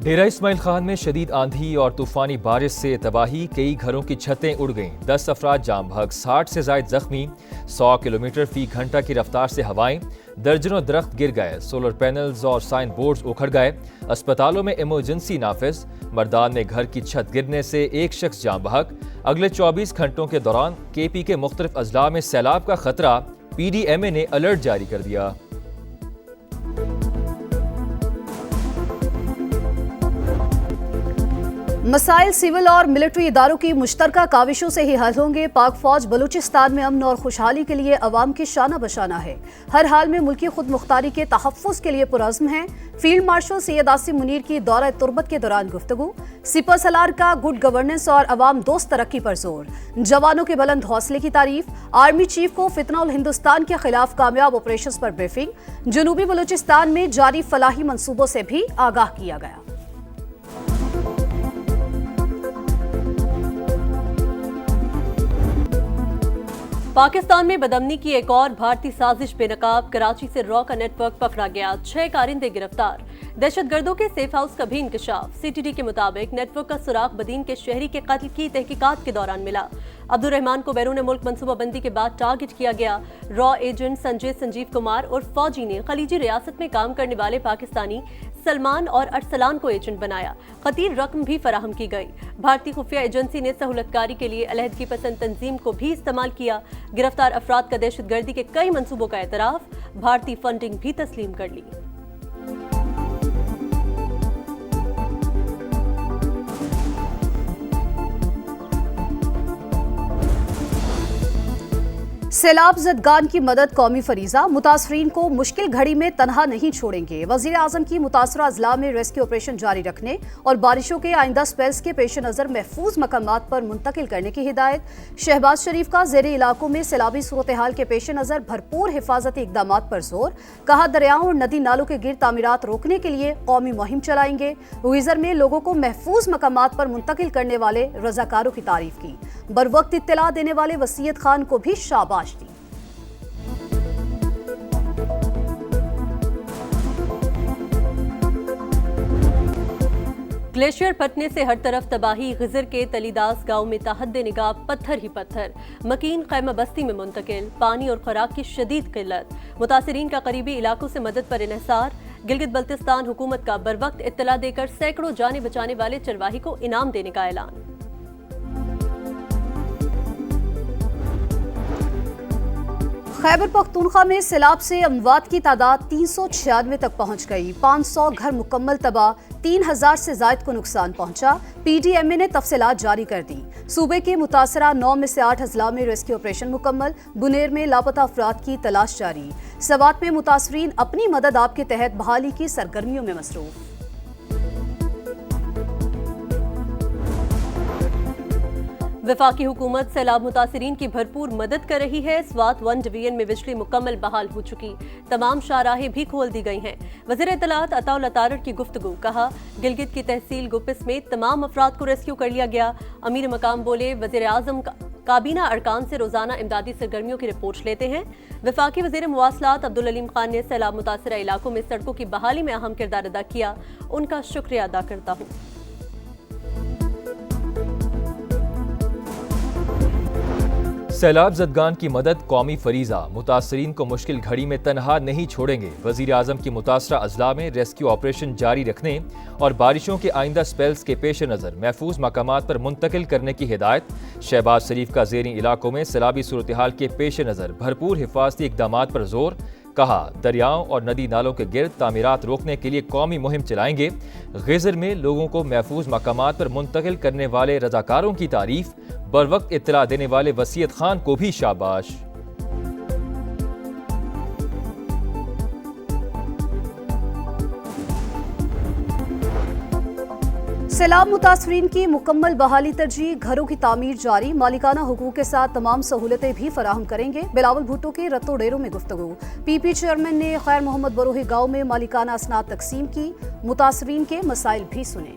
डेरा इस्माइल खान में शदीद आंधी और तूफानी बारिश से तबाही, कई घरों की छतें उड़ गईं, 10 अफराद जाम बहक, 60 से जायद जख्मी, 100 किलोमीटर फी घंटा की रफ्तार से हवाएं, दर्जनों दरख्त गिर गए, सोलर पैनल्स और साइन बोर्ड्स उखड़ गए, अस्पतालों में इमरजेंसी नाफिज, मर्दान में घर की छत गिरने से एक शख्स जाम बहक। अगले 24 घंटों के दौरान KP के मुख्तलिफ अजला में सैलाब का खतरा, PDMA ने अलर्ट जारी कर दिया। मसाइल सिविल और मिलिट्री इदारों की मुश्तरका काविशों से ही हल होंगे। पाक फौज बलूचिस्तान में अमन और खुशहाली के लिए अवाम की शाना बशाना है। हर हाल में मुल्की खुद मुख्तारी के तहफ़्फ़ुज़ के लिए पुरज़्म है। फील्ड मार्शल सैयद आसिम मुनीर की दौरा तुर्बत के दौरान गुफ्तगू। सिपह सलार का गुड गवर्नेंस और अवाम दोस्त तरक्की पर जोर। जवानों के बुलंद हौसले की तारीफ। आर्मी चीफ को फितना उल हिंदुस्तान के खिलाफ कामयाब ऑपरेशन पर ब्रीफिंग। जनूबी बलूचिस्तान में जारी फलाही मंसूबों से भी आगाह किया गया। पाकिस्तान में बदअमनी की एक और भारतीय साजिश बेनकाब, कराची से रॉ का नेटवर्क पकड़ा गया, 6 कारिंदे गिरफ्तार। दहशतगर्दों के सेफ हाउस का भी इंकशाफ। CTD के मुताबिक नेटवर्क का सुराग बदीन के शहरी के कत्ल की तहकीकात के दौरान मिला। अब्दुल रहमान को बैरून मुल्क मनसूबाबंदी के बाद टारगेट किया गया। रॉ एजेंट संजीव कुमार और फौजी ने खलीजी रियासत में काम करने वाले पाकिस्तानी सलमान और अरसलान को एजेंट बनाया। खतीर रकम भी फराहम की गई। भारतीय खुफिया एजेंसी ने सहूलतकारी के लिए अलहदगी पसंद तंजीम को भी इस्तेमाल किया। गिरफ्तार अफराद का दहशतगर्दी के कई मंसूबों का एतराफ, भारतीय फंडिंग भी तस्लीम कर ली। सैलाब ज़दगान की मदद कौमी फरीजा, मुतासरीन को मुश्किल घड़ी में तनहा नहीं छोड़ेंगे। वज़ीर आज़म की मुतासरा अजला में रेस्क्यू ऑपरेशन जारी रखने और बारिशों के आइंदा स्पेल्स के पेश नज़र महफूज मकामात पर मुंतकिल करने की हिदायत। शहबाज शरीफ का ज़ेरे इलाकों में सैलाबी सूरत हाल के पेश नज़र भरपूर हिफाजती इकदाम पर जोर। कहा, दरियाओं और नदी नालों के गिर तामीरात रोकने के लिए कौमी मुहिम चलाएंगे। गुइजर में लोगों को महफूज मकामात पर मुंतकिल करने वाले रजाकारों की तारीफ की। बर वक्त इत्तला देने वाले वसीयत खान को भी शाबाश दी। ग्लेशियर फटने से हर तरफ तबाही। गिजर के तलीदास गांव में ताहद्दे निगाह पत्थर ही पत्थर, मकीन खैमा बस्ती में मुंतकिल। पानी और खुराक की शदीद किल्लत, मुतासिरीन का करीबी इलाकों से मदद पर इन्हिसार। गिलगित बल्तिस्तान हुकूमत का बर वक्त इत्तला देकर सैकड़ों जाने बचाने वाले चरवाही को इनाम देने का ऐलान। खैबर पख्तूनख्वा में सैलाब से अमवात की तादाद 396 तक पहुंच गई। 500 घर मुकम्मल तबाह, 3000 से जायद को नुकसान पहुंचा। PDMA ने तफसीलात जारी कर दी। सूबे के मुतासरा 9 में से 8 अजला में रेस्क्यू ऑपरेशन मुकम्मल। बुनेर में लापता अफराद की तलाश जारी। सवात में मुतासरीन अपनी मदद आप के तहत बहाली की सरगर्मियों में मसरूफ। वफाकी हुकूमत सैलाब मुतासिरीन की भरपूर मदद कर रही है। स्वात 1 डिवीजन में बिजली मुकम्मल बहाल हो चुकी, तमाम शाहराहें भी खोल दी गई हैं। वज़ीर इत्तलात अताउल अतारर की गुफ्तगू। कहा, गिलगित की तहसील गुपिस में तमाम अफराद को रेस्क्यू कर लिया गया। अमीर मकाम बोले, वज़ीर आज़म काबीना अरकान से रोजाना इमदादी सरगर्मियों की रिपोर्ट लेते हैं। वफाकी वज़ीर मुवासलात अब्दुल अलीम खान ने सैलाब मुतासरा इलाकों में सड़कों की बहाली में अहम किरदार अदा किया, उनका शुक्रिया अदा करता हूँ। सैलाब ज़दगान की मदद कौमी फरीजा, मुतासरीन को मुश्किल घड़ी में तनहा नहीं छोड़ेंगे। वज़ीर आज़म की मुतासरा अजला में रेस्क्यू ऑपरेशन जारी रखने और बारिशों के आइंदा स्पेल्स के पेश नज़र महफूज मकामात पर मुंतकिल करने की हिदायत। शहबाज शरीफ का ज़ेरी इलाकों में सैलाबी सूरत हाल के पेश नज़र भरपूर हिफाजती इकदाम पर जोर। कहा, दरियाओं और नदी नालों के गिर्द तामीरात रोकने के लिए कौमी मुहिम चलाएंगे। गिजर में लोगों को महफूज मकामात पर मुंतकिल करने वाले रजाकारों की तारीफ। बर वक्त इत्तला देने वाले वसीयत खान को भी शाबाश। सैलाब मुतासरीन की मुकम्मल बहाली तरजीह, घरों की तामीर जारी। मालिकाना हुकूक के साथ तमाम सहूलतें भी फराहम करेंगे। बिलावल भुट्टो के रत्तो डेरों में गुफ्तगू। PP चेयरमैन ने खैर मोहम्मद बरोही गांव में मालिकाना असनाद तकसीम की। मुतासरीन के मसाइल भी सुने।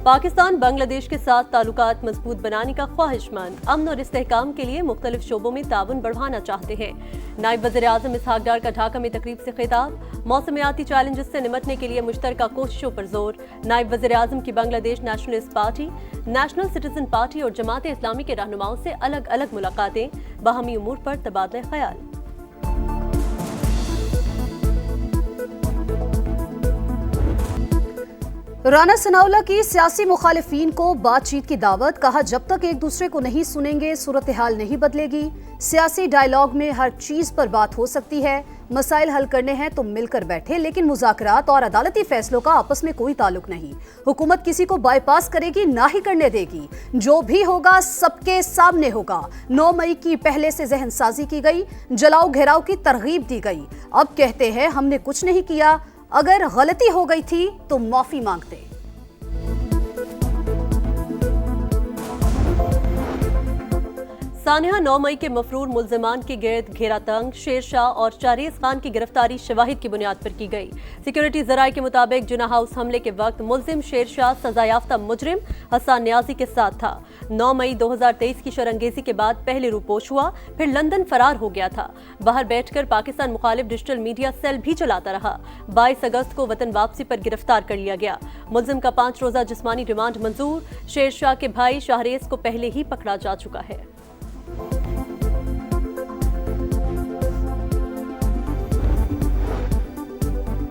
पाकिस्तान बांग्लादेश के साथ ताल्लुकात मजबूत बनाने का ख्वाहिशमंद, अमन और इस्तेहकाम के लिए मुख्तलिफ शोबों में ताउन बढ़ाना चाहते हैं। नायब वज़ीर-ए-आज़म इसहाक डार का ढाका में तकरीब से खिताब। मौसमियाती चैलेंजेस से निपटने के लिए मुश्तरका कोशिशों पर जोर। नायब वज़ीर-ए-आज़म की Bangladesh nationalist party, national citizen party और जमात इस्लामी के रहनुमाओं से अलग अलग मुलाकातें, बाहमी उमूर पर तबादला ख्याल। राना सनाउल्लाह की सियासी मुखालिफिन को बातचीत की दावत। कहा, जब तक एक दूसरे को नहीं सुनेंगे सूरत हाल नहीं बदलेगी। सियासी डायलॉग में हर चीज पर बात हो सकती है। मसाइल हल करने हैं तो मिलकर बैठे, लेकिन मुज़ाकरात और अदालती फैसलों का आपस में कोई ताल्लुक नहीं। हुकूमत किसी को बाईपास करेगी, ना ही करने देगी। जो भी होगा सबके सामने होगा। 9 मई की पहले से जहन साजी की गई, जलाओ घेराव की तरगीब दी गई। अब कहते हैं हमने कुछ नहीं किया, अगर गलती हो गई थी तो माफी मांगते। सानिया 9 मई के मफरूर मुल्जिमान के गिर्द घेरा तंग, शेरशाह और चारेज खान की गिरफ्तारी शवाहिद की बुनियाद पर की गई। सिक्योरिटी जराये के मुताबिक जुना हाउस हमले के वक्त मुल्जिम शेरशाह सजायाफ्ता मुजरिम हसन न्याजी के साथ था। 9 मई 2023 की शरंगेजी के बाद पहले रूपोश हुआ, फिर लंदन फरार हो गया था। बाहर बैठकर पाकिस्तान मुखालिफ डिजिटल मीडिया सेल भी चलाता रहा। 22 अगस्त को वतन वापसी पर गिरफ्तार कर लिया गया। मुल्जिम का 5 रोजा जिस्मानी रिमांड मंजूर। शेरशाह के भाई शाहरेज को पहले ही पकड़ा जा चुका है।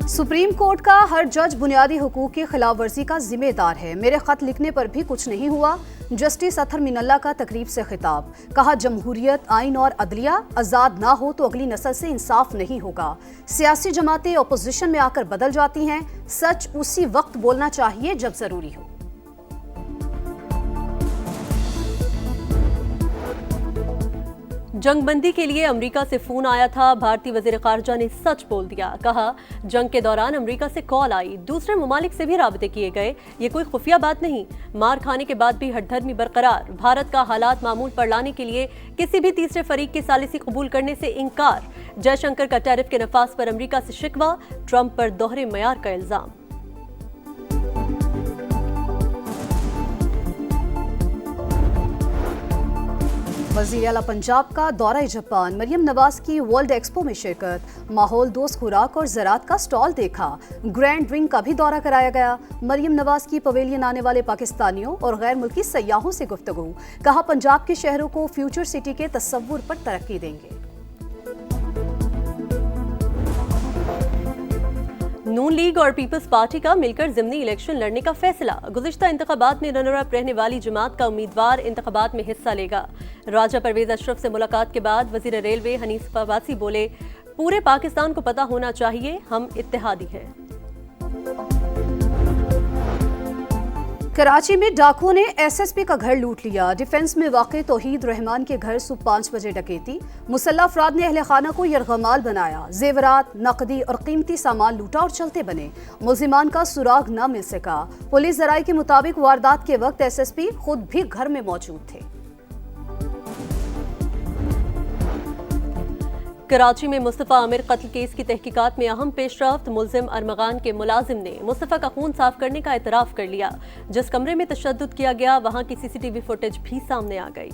सुप्रीम कोर्ट का हर जज बुनियादी हुकूक की खिलाफ वर्जी का जिम्मेदार है। मेरे खत लिखने पर भी कुछ नहीं हुआ। जस्टिस अतहर मिनल्ला का तकरीब से खिताब। कहा, जमहूरियत, आइन और अदलिया आजाद ना हो तो अगली नस्ल से इंसाफ नहीं होगा। सियासी जमातें अपोजिशन में आकर बदल जाती हैं। सच उसी वक्त बोलना चाहिए जब जरूरी हो। जंगबंदी के लिए अमेरिका से फोन आया था। भारतीय वजीर खारजा ने सच बोल दिया। कहा, जंग के दौरान अमेरिका से कॉल आई, दूसरे ममालिक से भी राबते किए गए। ये कोई खुफिया बात नहीं। मार खाने के बाद भी हठधर्मी बरकरार। भारत का हालात मामूल पर लाने के लिए किसी भी तीसरे फरीक की सालिसी कबूल करने से इनकार। जयशंकर का टैरिफ के नफाज पर अमेरिका से शिकवा। ट्रंप पर दोहरे मयार का इल्जाम। वज़ीर आला पंजाब का दौरा जापान। मरियम नवाज की वर्ल्ड एक्सपो में शिरकत। माहौल दोस्त खुराक और ज़राअत का स्टॉल देखा। ग्रैंड रिंग का भी दौरा कराया गया। मरियम नवाज की पवेलियन आने वाले पाकिस्तानियों और गैर मुल्की सयाहों से गुफ्तगू। कहा, पंजाब के शहरों को फ्यूचर सिटी के तस्वुर पर तरक्की देंगे। नून लीग और पीपल्स पार्टी का मिलकर ज़िमनी इलेक्शन लड़ने का फैसला। गुज़िश्ता इंतखाबात में रनर अप रहने वाली जमात का उम्मीदवार इंतखाबात में हिस्सा लेगा। राजा परवेज अशरफ से मुलाकात के बाद वज़ीर रेलवे हनीफ अब्बासी बोले, पूरे पाकिस्तान को पता होना चाहिए हम इत्तेहादी हैं। कराची में डाकुओं ने एसएसपी का घर लूट लिया। डिफेंस में वाक़े तौहीद रहमान के घर सुबह 5 बजे डकैती। मुसल्लह अफराद ने अहले खाना को यरगमाल बनाया। जेवरात, नकदी और कीमती सामान लूटा और चलते बने। मुल्जिमान का सुराग न मिल सका। पुलिस जराये के मुताबिक वारदात के वक्त एसएसपी खुद भी घर में मौजूद थे। कराची में मुस्तफ़ा आमिर कत्ल केस की तहकीकात में अहम पेशरफ्त। मुल्जिम अरमगान के मुलाजिम ने मुस्तफ़ा का खून साफ करने का एतराफ़ कर लिया। जिस कमरे में तशद्दुद किया गया वहां की सीसीटीवी फुटेज भी सामने आ गई।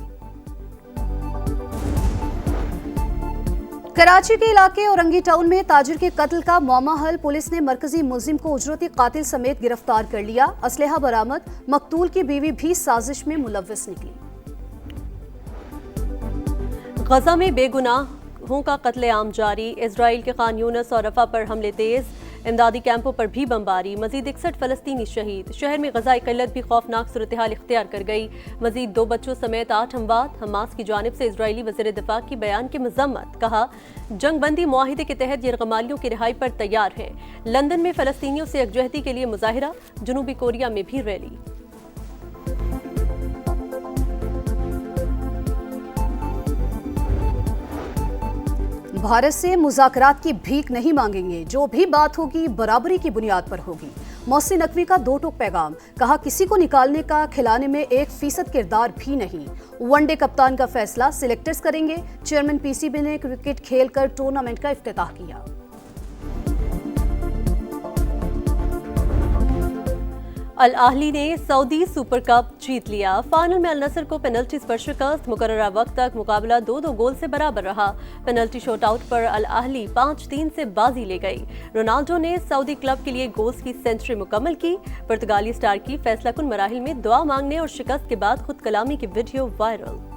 कराची के इलाके औरंगी टाउन में ताजिर के कत्ल का मामा हल। पुलिस ने मरकजी मुल्जिम को उजरती कातिल समेत गिरफ्तार कर लिया। असलहा बरामद। मकतूल की बीवी भी साजिश में मुलव्वस निकली। गजा में बेगुनाह का कत्लेआम जारी। इजराइल के खान यूनस और रफा पर हमले तेज। इमदादी कैंपों पर भी बमबारी। मजीद 61 फलस्तीनी शहीद। शहर में गजाई किल्लत भी खौफनाक सूरत हाल इख्तियार कर गई। मजीद 2 बच्चों समेत 8 अमवात। हमास की जानिब से इजरायली वज़ीर दिफा की बयान की मजम्मत। कहा, जंगबंदी मुआहिदे के तहत यरगमालियों की रिहाई पर तैयार है। लंदन में फलस्तीनियों से यकजहती के लिए मुजाहिरा। जनूबी कोरिया में भी रैली। भारत से मुज़ाकरात की भीख नहीं मांगेंगे। जो भी बात होगी बराबरी की बुनियाद पर होगी। मोहसिन नकवी का 2 टूक पैगाम। कहा, किसी को निकालने का खिलाने में 1% किरदार भी नहीं। वनडे कप्तान का फैसला सिलेक्टर्स करेंगे। चेयरमैन पीसीबी ने क्रिकेट खेलकर टूर्नामेंट का इफ्तिताह किया। अल आहली ने सऊदी सुपर कप जीत लिया। फाइनल में अल नसर को पेनल्टीज पर शिकस्त। मुकर्ररा वक्त तक मुकाबला 2-2 गोल से बराबर रहा। पेनल्टी शॉटआउट पर अल आहली 5-3 से बाजी ले गई। रोनाल्डो ने सऊदी क्लब के लिए गोल्स की सेंचुरी मुकम्मल की। पुर्तगाली स्टार की फैसलाकुन मराहिल में दुआ मांगने और शिकस्त के बाद खुद कलामी की वीडियो वायरल।